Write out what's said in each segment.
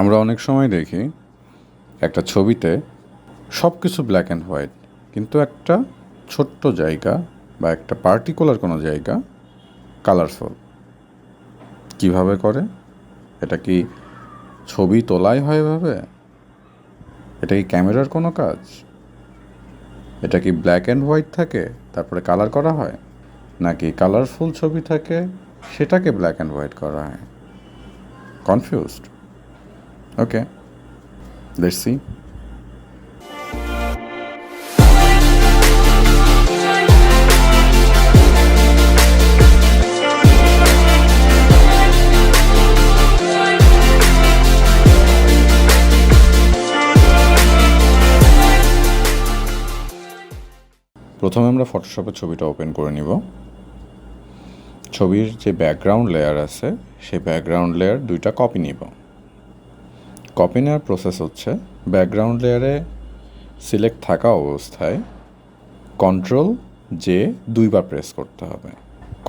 আমরা অনেক সময় দেখি একটা ছবিতে সব কিছু ব্ল্যাক অ্যান্ড হোয়াইট, কিন্তু একটা ছোট্ট জায়গা বা একটা পার্টিকুলার কোনো জায়গা কালারফুল। কিভাবে করে? এটা কি ছবি তোলাই হয় এভাবে? এটা কি ক্যামেরার কোনো কাজ? এটা কি ব্ল্যাক অ্যান্ড হোয়াইট থাকে তারপরে কালার করা হয়, নাকি কালারফুল ছবি থাকে সেটাকে ব্ল্যাক অ্যান্ড হোয়াইট করা হয়? কনফিউজড? Okay, let's see. প্রথমে আমরা ফটোশপের ছবিটা ওপেন করে নিব। ছবির যে ব্যাকগ্রাউন্ড লেয়ার আছে সেই ব্যাকগ্রাউন্ড লেয়ার দুইটা কপি নিব। কপি নেওয়ার প্রসেস হচ্ছে, ব্যাকগ্রাউন্ড লেয়ারে সিলেক্ট থাকা অবস্থায় কন্ট্রোল জে দুইবার প্রেস করতে হবে,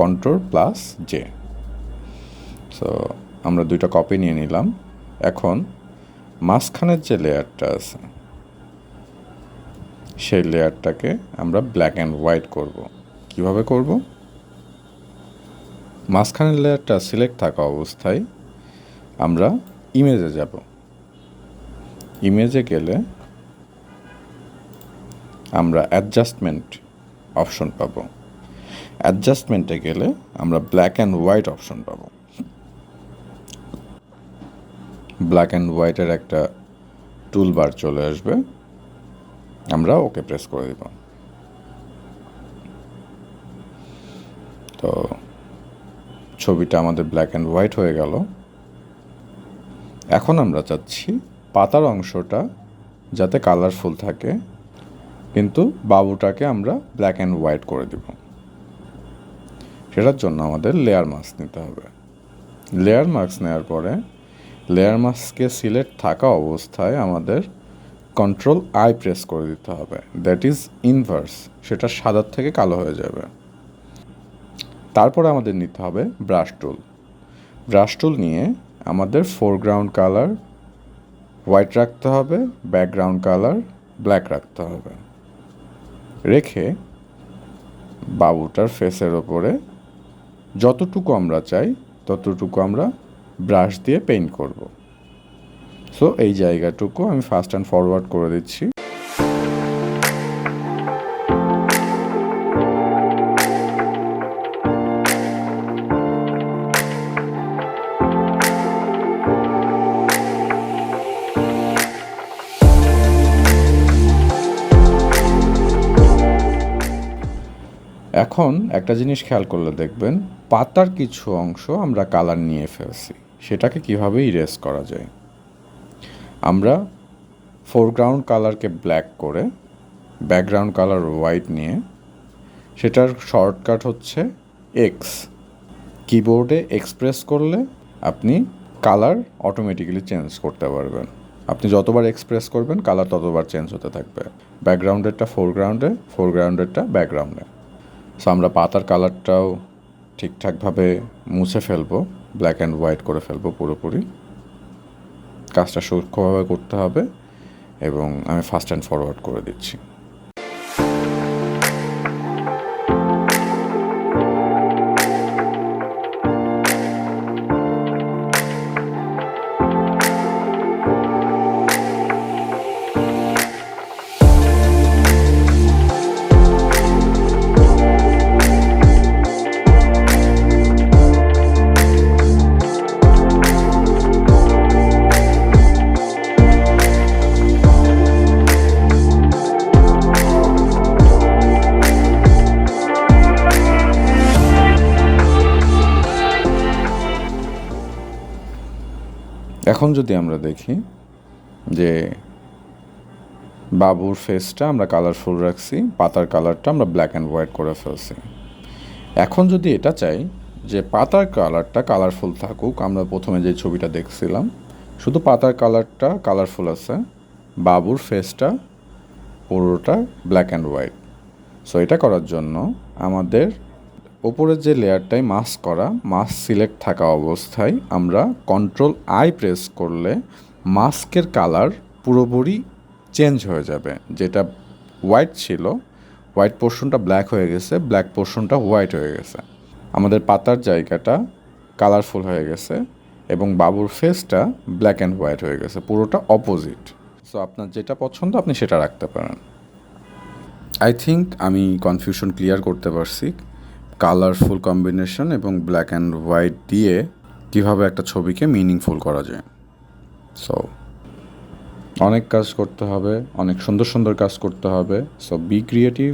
কন্ট্রোল প্লাস জে। সো আমরা দুইটা কপি নিয়ে নিলাম। এখন মাঝখানের যে লেয়ারটা আছে সেই লেয়ারটাকে আমরা ব্ল্যাক অ্যান্ড হোয়াইট করব। কিভাবে করব? মাঝখানের লেয়ারটা সিলেক্ট থাকা অবস্থায় আমরা ইমেজে যাব। ইমেজে গেলে আমরা অ্যাডজাস্টমেন্ট অপশন পাব। অ্যাডজাস্টমেন্টে গেলে আমরা ব্ল্যাক অ্যান্ড হোয়াইট অপশন পাব। ব্ল্যাক অ্যান্ড হোয়াইটের একটা টুল বার চলে আসবে, আমরা ওকে প্রেস করে দেব। তো ছবিটা আমাদের ব্ল্যাক অ্যান্ড হোয়াইট হয়ে গেল। এখন আমরা চাচ্ছি পাতার অংশটা যাতে কালারফুল থাকে, কিন্তু বাবুটাকে আমরা ব্ল্যাক অ্যান্ড হোয়াইট করে দেব। সেটার জন্য আমাদের লেয়ার মাস্ক নিতে হবে। লেয়ার মাস্ক নেওয়ার পরে লেয়ার মাস্কে সিলেক্ট থাকা অবস্থায় আমাদের কন্ট্রোল আই প্রেস করে দিতে হবে, দ্যাট ইজ ইনভার্স, সেটা সাদার থেকে কালো হয়ে যাবে। তারপরে আমাদের নিতে হবে ব্রাশ টুল। ব্রাশ টুল নিয়ে আমাদের ফোরগ্রাউন্ড কালার হোয়াইট রাখতে হবে, ব্যাকগ্রাউন্ড কালার ব্ল্যাক রাখতে হবে। রেখে বাবুটার ফেসের ওপরে যতটুকু আমরা চাই ততটুকু আমরা ব্রাশ দিয়ে পেইন্ট করব। সো এই জায়গাটুকু আমি ফাস্ট অ্যান্ড ফরওয়ার্ড করে দিচ্ছি। এখন একটা জিনিস খেয়াল করলে দেখবেন, পাতার কিছু অংশ আমরা কালার নিয়ে ফেলছি। সেটাকে কিভাবে ইরেজ করা যায়? আমরা ফোরগ্রাউন্ড কালারকে ব্ল্যাক করে ব্যাকগ্রাউন্ড কালার হোয়াইট নিয়ে, সেটার শর্টকাট হচ্ছে এক্স। কিবোর্ডে এক্সপ্রেস করলে আপনি কালার অটোমেটিক্যালি চেঞ্জ করতে পারবেন। আপনি যতবার এক্সপ্রেস করবেন কালার ততবার চেঞ্জ হতে থাকবে। ব্যাকগ্রাউন্ডেরটা ফোরগ্রাউন্ডে, ফোরগ্রাউন্ডেরটা ব্যাকগ্রাউন্ডে। সো আমরা পাতার কালারটাও ঠিকঠাকভাবে মুছে ফেলবো, ব্ল্যাক অ্যান্ড হোয়াইট করে ফেলবো পুরোপুরি। কাজটা সূক্ষ্মভাবে করতে হবে এবং আমি ফাস্ট অ্যান্ড ফরওয়ার্ড করে দিচ্ছি। এখন যদি আমরা দেখি যে বাবুর ফেসটা আমরা কালারফুল রাখছি, পাতার কালারটা আমরা ব্ল্যাক অ্যান্ড হোয়াইট করে ফেলছি। এখন যদি এটা চাই যে পাতার কালারটা কালারফুল থাকুক, আমরা প্রথমে যে ছবিটা দেখছিলাম শুধু পাতার কালারটা কালারফুল আছে, বাবুর ফেসটা পুরোটা ব্ল্যাক অ্যান্ড হোয়াইট। সো এটা করার জন্য আমাদের ওপরের যে লেয়ারটাই মাস্ক করা, মাস্ক সিলেক্ট থাকা অবস্থায় আমরা কন্ট্রোল আই প্রেস করলে মাস্কের কালার পুরোপুরি চেঞ্জ হয়ে যাবে। যেটা হোয়াইট ছিল, হোয়াইট পোর্শনটা ব্ল্যাক হয়ে গেছে, ব্ল্যাক পোর্শনটা হোয়াইট হয়ে গেছে। আমাদের পাতার জায়গাটা কালারফুল হয়ে গেছে এবং বাবুর ফেসটা ব্ল্যাক অ্যান্ড হোয়াইট হয়ে গেছে, পুরোটা অপোজিট। সো আপনার যেটা পছন্দ আপনি সেটা রাখতে পারেন। আই থিঙ্ক আমি কনফিউশন ক্লিয়ার করতে পারছি কালারফুল কম্বিনেশন এবং ব্ল্যাক অ্যান্ড হোয়াইট দিয়ে কীভাবে একটা ছবিকে মিনিংফুল করা যায়। সো অনেক কাজ করতে হবে, অনেক সুন্দর সুন্দর কাজ করতে হবে। So be creative,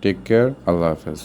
take care, আল্লাহ হাফেজ।